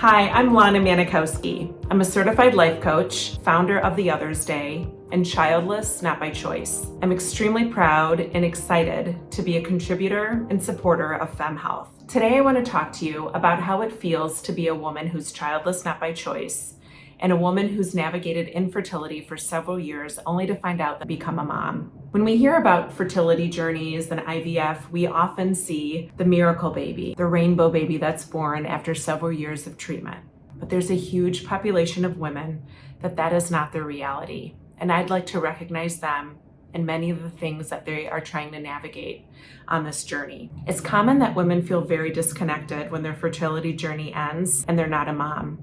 Hi, I'm Lana Manikowski. I'm a certified life coach, founder of The Other's Day, and childless, not by choice. I'm extremely proud and excited to be a contributor and supporter of FemHealth. Today, I want to talk to you about how it feels to be a woman who's childless, not by choice, and a woman who's navigated infertility for several years only to find out that become a mom. When we hear about fertility journeys and IVF, we often see the miracle baby, the rainbow baby that's born after several years of treatment. But there's a huge population of women that is not their reality. And I'd like to recognize them and many of the things that they are trying to navigate on this journey. It's common that women feel very disconnected when their fertility journey ends and they're not a mom.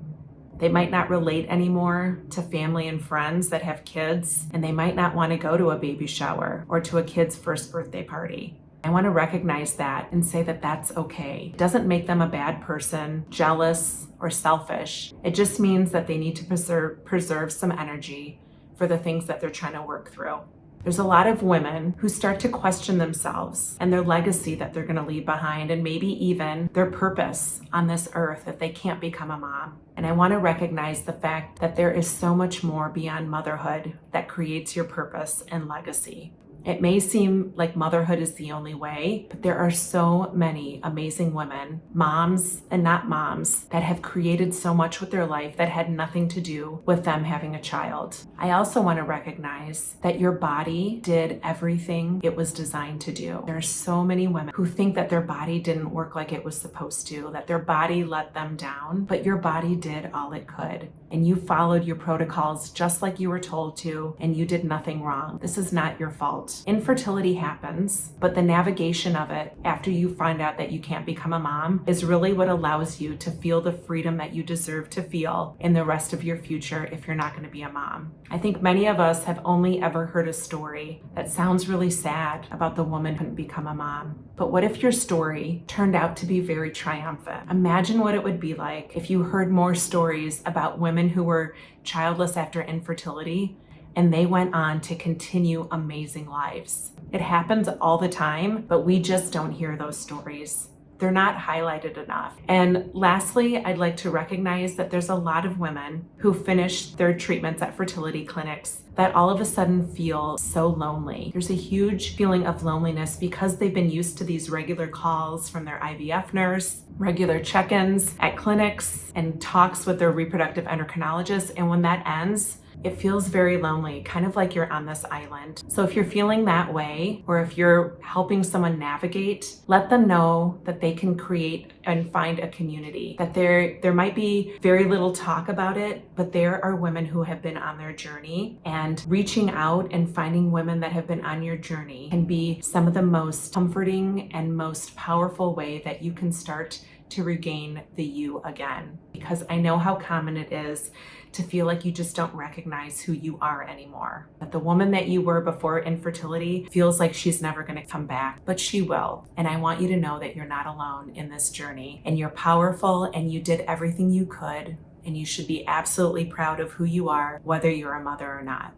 They might not relate anymore to family and friends that have kids, and they might not want to go to a baby shower or to a kid's first birthday party. I want to recognize that and say that that's okay. It doesn't make them a bad person, jealous, or selfish. It just means that they need to preserve some energy for the things that they're trying to work through. There's a lot of women who start to question themselves and their legacy that they're going to leave behind, and maybe even their purpose on this earth if they can't become a mom. And I want to recognize the fact that there is so much more beyond motherhood that creates your purpose and legacy. It may seem like motherhood is the only way, but there are so many amazing women, moms and not moms, that have created so much with their life that had nothing to do with them having a child. I also want to recognize that your body did everything it was designed to do. There are so many women who think that their body didn't work like it was supposed to, that their body let them down, but your body did all it could. And you followed your protocols just like you were told to, and you did nothing wrong. This is not your fault. Infertility happens, but the navigation of it after you find out that you can't become a mom is really what allows you to feel the freedom that you deserve to feel in the rest of your future if you're not going to be a mom. I think many of us have only ever heard a story that sounds really sad about the woman who couldn't become a mom. But what if your story turned out to be very triumphant? Imagine what it would be like if you heard more stories about women who were childless after infertility and they went on to continue amazing lives. It happens all the time, but we just don't hear those stories. They're not highlighted enough. And lastly, I'd like to recognize that there's a lot of women who finish their treatments at fertility clinics that all of a sudden feel so lonely. There's a huge feeling of loneliness because they've been used to these regular calls from their IVF nurse, regular check-ins at clinics, and talks with their reproductive endocrinologist. And when that ends, it feels very lonely, kind of like you're on this island. So if you're feeling that way, or if you're helping someone navigate, let them know that they can create and find a community, that there might be very little talk about it, but there are women who have been on their journey, and reaching out and finding women that have been on your journey can be some of the most comforting and most powerful way that you can start to regain the you again. Because I know how common it is to feel like you just don't recognize who you are anymore. That the woman that you were before infertility feels like she's never going to come back, but she will. And I want you to know that you're not alone in this journey, and you're powerful, and you did everything you could, and you should be absolutely proud of who you are, whether you're a mother or not.